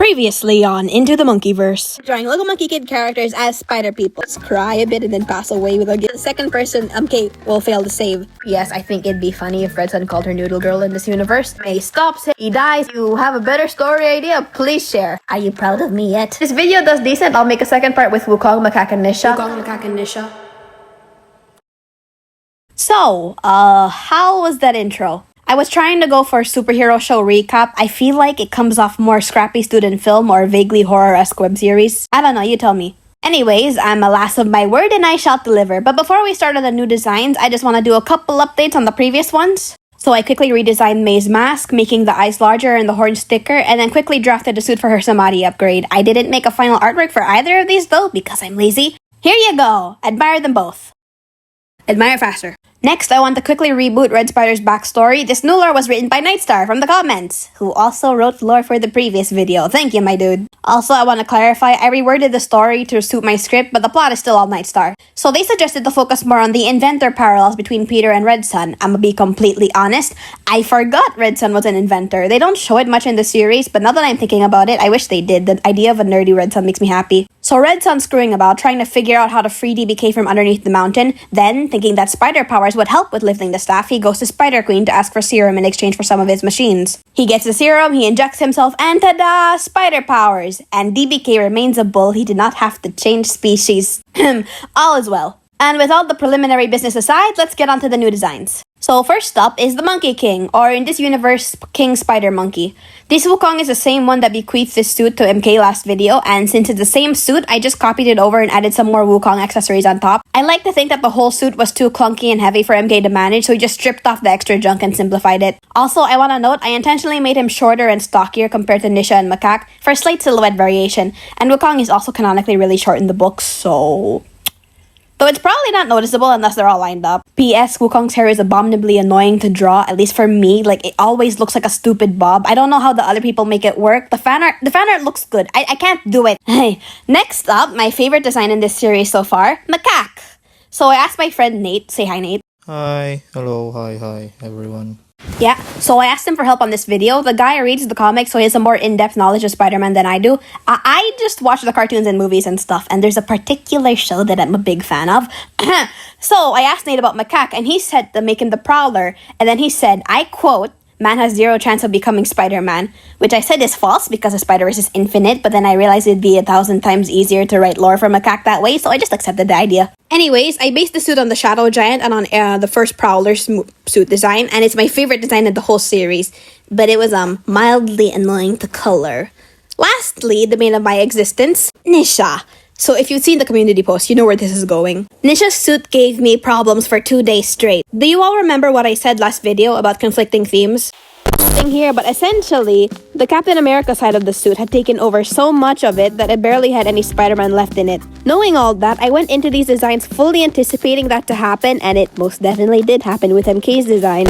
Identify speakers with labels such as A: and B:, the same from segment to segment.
A: Previously on Into the Monkeyverse. Drawing little monkey kid characters as spider people. Just cry a bit and then pass away with a second person MK will fail to save. Yes, I think it'd be funny if Redson called her Noodle Girl in this universe. Mei stops him, he dies. You have a better story idea? Please share. Are you proud of me yet? This video does decent. I'll make a second part with Wukong, Macaque, and Nezha. So, how was that intro? I was trying to go for a superhero show recap. I feel like it comes off more scrappy student film or vaguely horror-esque web series. I don't know, you tell me. Anyways, I'm a lass of my word and I shall deliver. But before we start on the new designs, I just want to do a couple updates on the previous ones. So I quickly redesigned Mei's mask, making the eyes larger and the horns thicker, and then quickly drafted the suit for her Samadhi upgrade. I didn't make a final artwork for either of these though, because I'm lazy. Here you go! Admire them both. Admire faster. Next, I want to quickly reboot Red Spider's backstory. This new lore was written by Nightstar from the comments, who also wrote lore for the previous video. Thank you, my dude. Also, I want to clarify, I reworded the story to suit my script, but the plot is still all Nightstar. So they suggested to focus more on the inventor parallels between Peter and Redson. I'ma be completely honest, I forgot Redson was an inventor. They don't show it much in the series, but now that I'm thinking about it, I wish they did. The idea of a nerdy Redson makes me happy. So Redson's screwing about, trying to figure out how to free DBK from underneath the mountain. Then, thinking that spider powers would help with lifting the staff, he goes to Spider Queen to ask for serum in exchange for some of his machines. He gets the serum, he injects himself, and tada! Spider powers! And DBK remains a bull, he did not have to change species. All is well. And with all the preliminary business aside, let's get on to the new designs. So first up is the Monkey King, or in this universe, King Spider Monkey. This Wukong is the same one that bequeathed this suit to MK last video, and since it's the same suit, I just copied it over and added some more Wukong accessories on top. I like to think that the whole suit was too clunky and heavy for MK to manage, so he just stripped off the extra junk and simplified it. Also, I want to note, I intentionally made him shorter and stockier compared to Nezha and Macaque for a slight silhouette variation, and Wukong is also canonically really short in the books, so... Though it's probably not noticeable unless they're all lined up. P.S. Wukong's hair is abominably annoying to draw, at least for me. Like, it always looks like a stupid bob. I don't know how the other people make it work. The fan art looks good. I can't do it. Hey, next up, my favorite design in this series so far, Macaque. So I asked my friend Nate, say hi Nate.
B: Hi, hello, hi everyone.
A: Yeah, so I asked him for help on this video. The guy reads the comics, so he has a more in-depth knowledge of Spider-Man than I do. I just watch the cartoons and movies and stuff, and there's a particular show that I'm a big fan of. So I asked Nate about Macaque, and he said to make him the Prowler, and then he said, I quote, "Man has zero chance of becoming Spider-Man," which I said is false because the Spider-Verse is infinite, but then I realized it'd be 1,000 times easier to write lore for Macaque that way, so I just accepted the idea. Anyways, I based the suit on the Shadow Giant and on the first Prowler's suit design, and it's my favorite design in the whole series, but it was mildly annoying to color. Lastly, the bane of my existence, Nezha. So if you've seen the community post, you know where this is going. Nezha's suit gave me problems for 2 days straight. Do you all remember what I said last video about conflicting themes? Thing here, but essentially, the Captain America side of the suit had taken over so much of it that it barely had any Spider-Man left in it. Knowing all that, I went into these designs fully anticipating that to happen, and it most definitely did happen with MK's design.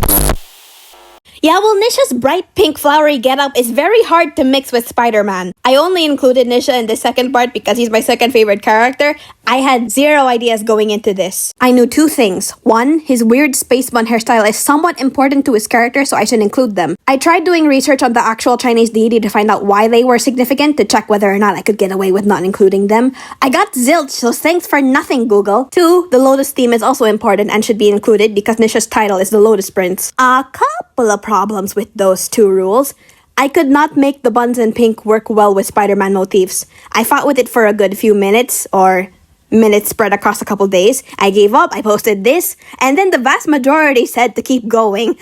A: Yeah, well, Nezha's bright pink flowery getup is very hard to mix with Spider-Man. I only included Nezha in the second part because he's my second favorite character. I had zero ideas going into this. I knew 2 things. 1, his weird space bun hairstyle is somewhat important to his character, so I should include them. I tried doing research on the actual Chinese deity to find out why they were significant to check whether or not I could get away with not including them. I got zilch, so thanks for nothing, Google. 2, the Lotus theme is also important and should be included because Nezha's title is the Lotus Prince. A couple of problems with those 2 rules. I could not make the buns in pink work well with Spider-Man motifs. I fought with it for a good few minutes, or minutes spread across a couple days. I gave up, I posted this, and then the vast majority said to keep going.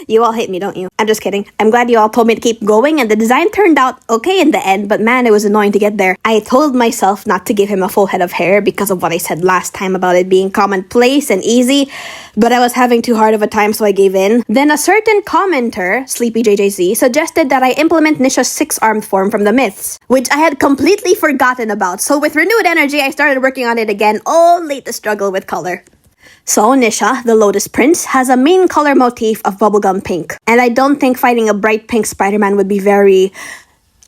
A: You all hate me, don't you? I'm just kidding. I'm glad you all told me to keep going, and the design turned out okay in the end, but man, it was annoying to get there. I told myself not to give him a full head of hair because of what I said last time about it being commonplace and easy, but I was having too hard of a time, so I gave in. Then a certain commenter, Sleepy JJZ, suggested that I implement Nezha's 6-armed form from the myths, which I had completely forgotten about, so with renewed energy, I started working on it again, only to struggle with color. So Nezha, the Lotus Prince, has a main color motif of bubblegum pink, and I don't think fighting a bright pink Spider-Man would be very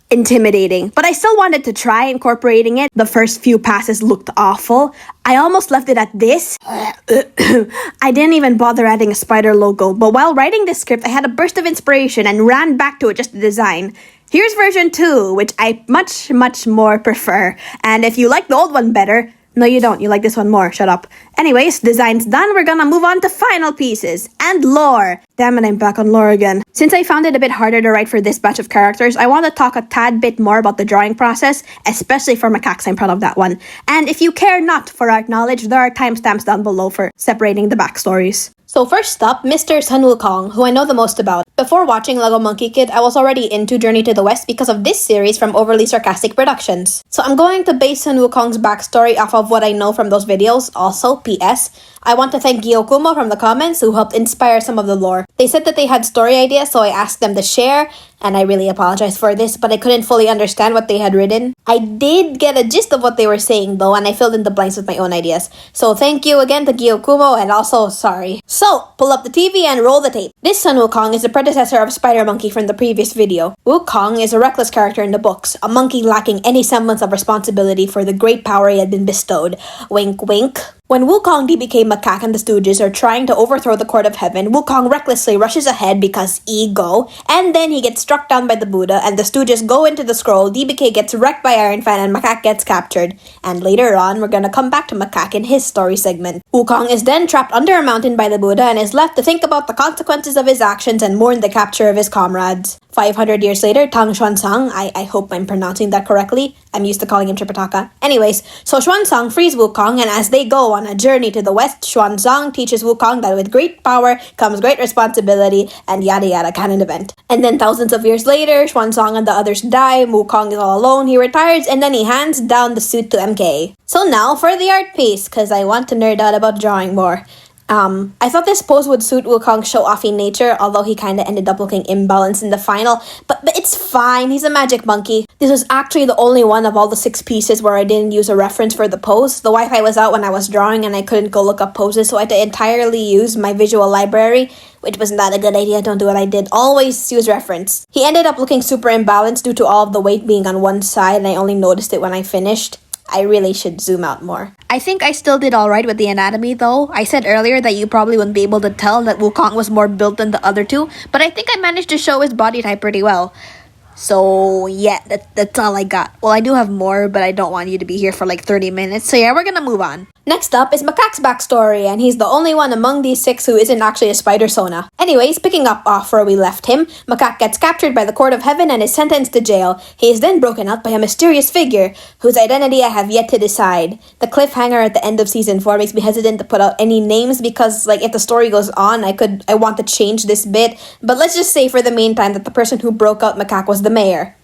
A: intimidating, but I still wanted to try incorporating it. The first few passes looked awful. I almost left it at this. I didn't even bother adding a spider logo, but while writing this script, I had a burst of inspiration and ran back to it just to design. Here's version 2, which I much more prefer. And if you like the old one better, no you don't, you like this one more, shut up. Anyways, design's done, we're gonna move on to final pieces. And lore! Damn it, I'm back on lore again. Since I found it a bit harder to write for this batch of characters, I want to talk a tad bit more about the drawing process, especially for Macaques, I'm proud of that one. And if you care not for art knowledge, there are timestamps down below for separating the backstories. So first up, Mr. Sun Wukong, who I know the most about. Before watching Lego Monkey Kid, I was already into Journey to the West because of this series from Overly Sarcastic Productions. So I'm going to base Sun Wukong's backstory off of what I know from those videos. Also, PS, I want to thank Gyokumo from the comments who helped inspire some of the lore. They said that they had story ideas, so I asked them to share, and I really apologize for this, but I couldn't fully understand what they had written. I did get a gist of what they were saying though, and I filled in the blanks with my own ideas. So thank you again to Gyokumo, and also sorry. So, pull up the TV and roll the tape. This Sun Wukong is the predecessor of Spider Monkey from the previous video. Wukong is a reckless character in the books, a monkey lacking any semblance of responsibility for the great power he had been bestowed. Wink wink. When Wukong became Macaque and the Stooges are trying to overthrow the Court of Heaven, Wukong recklessly rushes ahead because ego, and then he gets struck down by the Buddha, and the Stooges go into the scroll, DBK gets wrecked by Iron Fan, and Macaque gets captured. And later on, we're gonna come back to Macaque in his story segment. Wukong is then trapped under a mountain by the Buddha and is left to think about the consequences of his actions and mourn the capture of his comrades. 500 years later, Tang Xuanzang, I hope I'm pronouncing that correctly. I'm used to calling him Tripitaka. Anyways, so Xuanzang frees Wukong, and as they go on a journey to the west, Xuanzang teaches Wukong that with great power comes great responsibility, and yada yada canon event. And then thousands of years later, Xuanzang and the others die, Wukong is all alone, he retires, and then he hands down the suit to MK. So now for the art piece, cause I want to nerd out about drawing more. I thought this pose would suit Wukong's show-offy nature, although he kinda ended up looking imbalanced in the final, but it's fine, he's a magic monkey. This was actually the only one of all the 6 pieces where I didn't use a reference for the pose. The Wi-Fi was out when I was drawing and I couldn't go look up poses, so I had to entirely use my visual library, which was not a good idea, don't do what I did. Always use reference. He ended up looking super imbalanced due to all of the weight being on one side, and I only noticed it when I finished. I really should zoom out more. I think I still did alright with the anatomy though. I said earlier that you probably wouldn't be able to tell that Wukong was more built than the other two, but I think I managed to show his body type pretty well. So yeah, that's all I got. Well, I do have more, but I don't want you to be here for like 30 minutes. So yeah, we're gonna move on. Next up is Macaque's backstory, and he's the only one among these 6 who isn't actually a spider sona. Anyways, picking up off where we left him, Macaque gets captured by the Court of Heaven and is sentenced to jail. He is then broken out by a mysterious figure, whose identity I have yet to decide. The cliffhanger at the end of season 4 makes me hesitant to put out any names because, like, if the story goes on, I want to change this bit. But let's just say for the meantime that the person who broke out Macaque was the mayor.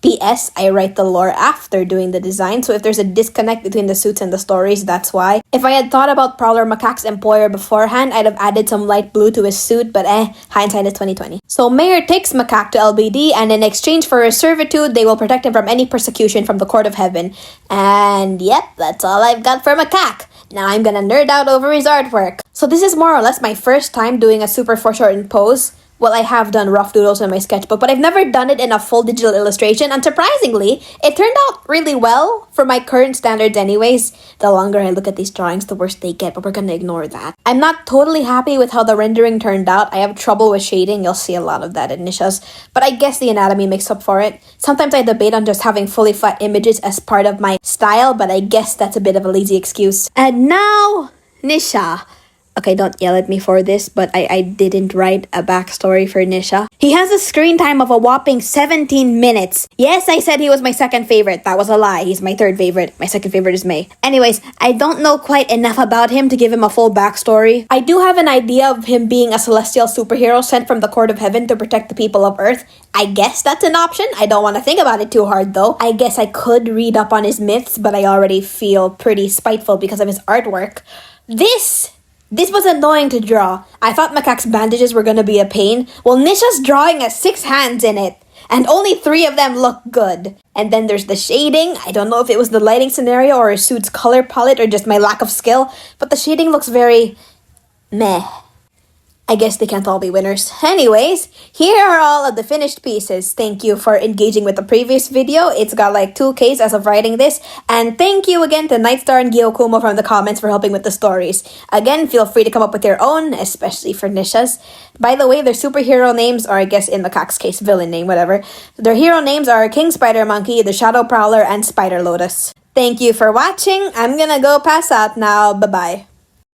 A: P.S. I write the lore after doing the design, so if there's a disconnect between the suits and the stories, that's why. If I had thought about Prowler Macaque's employer beforehand, I'd have added some light blue to his suit, but hindsight is 2020. So Mayor takes Macaque to LBD, and in exchange for his servitude, they will protect him from any persecution from the Court of Heaven. And yep, that's all I've got for Macaque. Now I'm gonna nerd out over his artwork. So this is more or less my first time doing a super foreshortened pose. Well, I have done rough doodles in my sketchbook, but I've never done it in a full digital illustration, and surprisingly, it turned out really well for my current standards anyways. The longer I look at these drawings, the worse they get, but we're gonna ignore that. I'm not totally happy with how the rendering turned out. I have trouble with shading, you'll see a lot of that in Nisha's, but I guess the anatomy makes up for it. Sometimes I debate on just having fully flat images as part of my style, but I guess that's a bit of a lazy excuse. And now, Nisha. Okay, don't yell at me for this, but I didn't write a backstory for Nisha. He has a screen time of a whopping 17 minutes. Yes, I said he was my second favorite. That was a lie. He's my third favorite. My second favorite is Mei. Anyways, I don't know quite enough about him to give him a full backstory. I do have an idea of him being a celestial superhero sent from the Court of Heaven to protect the people of Earth. I guess that's an option. I don't want to think about it too hard though. I guess I could read up on his myths, but I already feel pretty spiteful because of his artwork. This was annoying to draw. I thought Macaque's bandages were gonna be a pain. Well, Nisha's drawing has 6 hands in it, and only 3 of them look good. And then there's the shading. I don't know if it was the lighting scenario or his suit's color palette or just my lack of skill, but the shading looks very meh. I guess they can't all be winners. Anyways, here are all of the finished pieces. Thank you for engaging with the previous video. It's got like 2Ks as of writing this. And thank you again to Nightstar and Gyokumo from the comments for helping with the stories. Again, feel free to come up with your own, especially for Nisha's. By the way, their superhero names, or I guess in Macaque's case, villain name, whatever. Their hero names are King Spider Monkey, the Shadow Prowler, and Spider Lotus. Thank you for watching. I'm gonna go pass out now. Bye-bye.